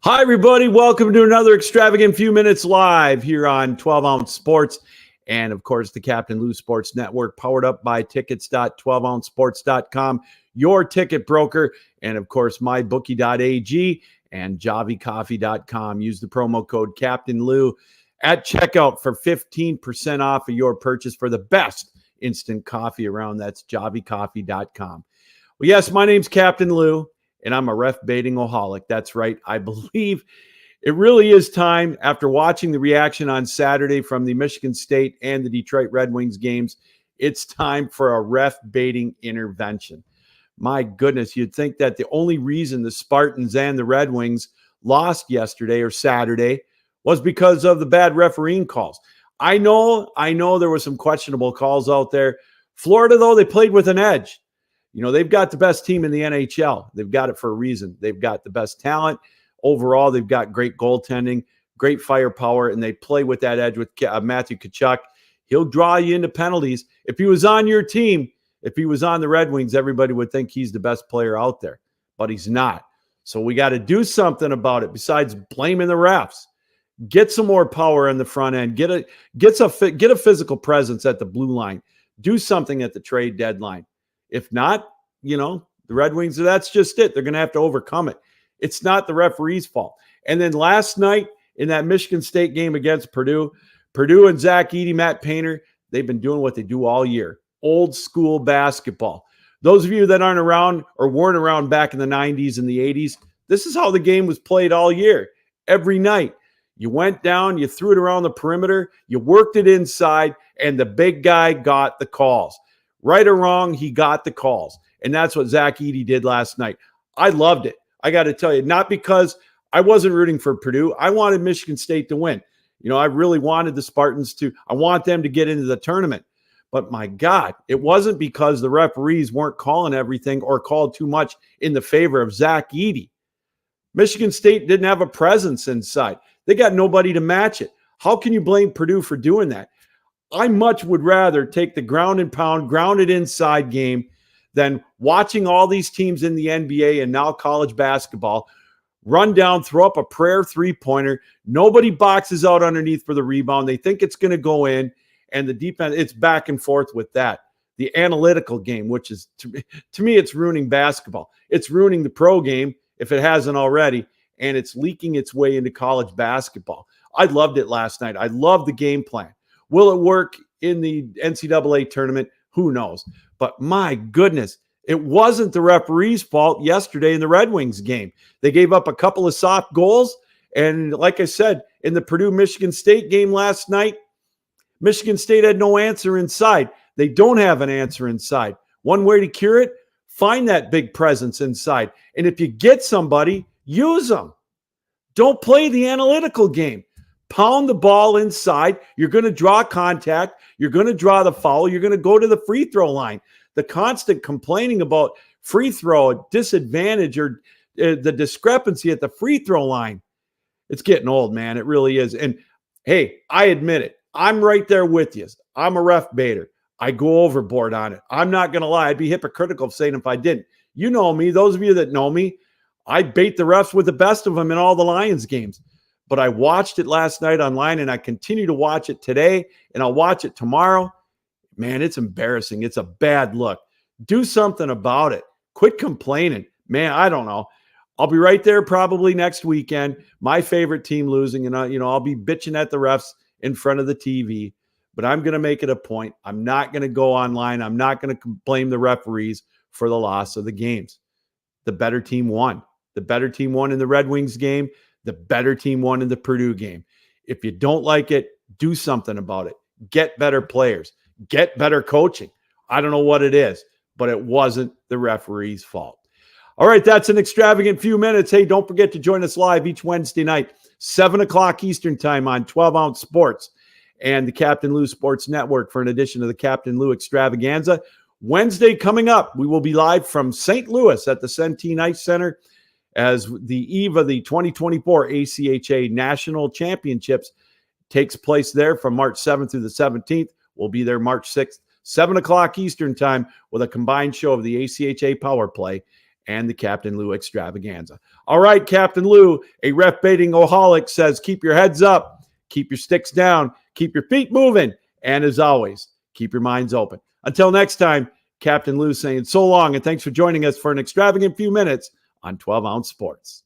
Hi, everybody. Welcome to another Extravagant Few Minutes live here on 12-Ounce Sports and, of course, the Captain Lou Sports Network, powered up by tickets.12ouncesports.com, your ticket broker, and, of course, mybookie.ag and javicoffee.com. Use the promo code Captain Lou at checkout for 15% off of your purchase for the best instant coffee around. That's javicoffee.com. Well, yes, my name's Captain Lou, and I'm a ref-baiting-oholic. That's right. I believe it really is time, after watching the reaction on Saturday from the Michigan State and the Detroit Red Wings games, it's time for a ref-baiting intervention. My goodness, you'd think that the only reason the Spartans and the Red Wings lost yesterday or Saturday was because of the bad refereeing calls. I know there were some questionable calls out there. Florida, though, they played with an edge. You know, they've got the best team in the NHL. They've got it for a reason. They've got the best talent. Overall, they've got great goaltending, great firepower, and they play with that edge with Matthew Tkachuk. He'll draw you into penalties. If he was on your team, if he was on the Red Wings, everybody would think he's the best player out there, but he's not. So we got to do something about it besides blaming the refs. Get some more power in the front end. Get a physical presence at the blue line. Do something at the trade deadline. If not, the Red Wings, that's just it. They're going to have to overcome it. It's not the referee's fault. And then last night in that Michigan State game against Purdue and Zach Edey, Matt Painter, they've been doing what they do all year. Old school basketball. Those of you that aren't around or weren't around back in the 90s and the 80s, this is how the game was played all year. Every night. You went down, you threw it around the perimeter, you worked it inside, and the big guy got the calls. Right or wrong, he got the calls. And that's what Zach Edey did last night. I loved it. I got to tell you, not because I wasn't rooting for Purdue. I wanted Michigan State to win. I really wanted the Spartans I want them to get into the tournament. But my God, it wasn't because the referees weren't calling everything or called too much in the favor of Zach Edey. Michigan State didn't have a presence inside. They got nobody to match it. How can you blame Purdue for doing that? I much would rather take the ground and pound, grounded inside game than watching all these teams in the NBA and now college basketball run down, throw up a prayer three-pointer. Nobody boxes out underneath for the rebound. They think it's going to go in, and the defense, it's back and forth with that. The analytical game, which is, to me, it's ruining basketball. It's ruining the pro game if it hasn't already, and it's leaking its way into college basketball. I loved it last night. I loved the game plan. Will it work in the NCAA tournament? Who knows? But my goodness, it wasn't the referee's fault yesterday in the Red Wings game. They gave up a couple of soft goals. And like I said, in the Purdue-Michigan State game last night, Michigan State had no answer inside. They don't have an answer inside. One way to cure it, find that big presence inside. And if you get somebody, use them. Don't play the analytical game. Pound the ball inside. You're going to draw contact. You're going to draw the foul. You're going to go to the free throw line. The constant complaining about free throw disadvantage or the discrepancy at the free throw line, it's getting old, man. It really is. And hey, I admit it. I'm right there with you. I'm a ref baiter. I go overboard on it. I'm not going to lie. I'd be hypocritical saying if I didn't. You know me. Those of you that know me, I bait the refs with the best of them in all the Lions games. But I watched it last night online, and I continue to watch it today, and I'll watch it tomorrow. Man, it's embarrassing. It's a bad look. Do something about it. Quit complaining. Man, I don't know. I'll be right there probably next weekend. My favorite team losing, and I'll be bitching at the refs in front of the TV. But I'm going to make it a point. I'm not going to go online. I'm not going to blame the referees for the loss of the games. The better team won. The better team won in the Red Wings game. The better team won in the Purdue game. If you don't like it, do something about it. Get better players. Get better coaching. I don't know what it is, but it wasn't the referee's fault. All right, that's an extravagant few minutes. Hey, don't forget to join us live each Wednesday night, 7 o'clock Eastern time on 12-Ounce Sports and the Captain Lou Sports Network for an edition of the Captain Lou Extravaganza. Wednesday coming up, we will be live from St. Louis at the Centene Ice Center as the eve of the 2024 ACHA National Championships takes place there from March 7th through the 17th. We'll be there March 6th, 7 o'clock Eastern time with a combined show of the ACHA Power Play and the Captain Lou Extravaganza. All right, Captain Lou, a ref-baiting-oholic, says keep your heads up, keep your sticks down, keep your feet moving, and as always, keep your minds open. Until next time, Captain Lou saying so long, and thanks for joining us for an extravagant few minutes on 12 Ounce Sports.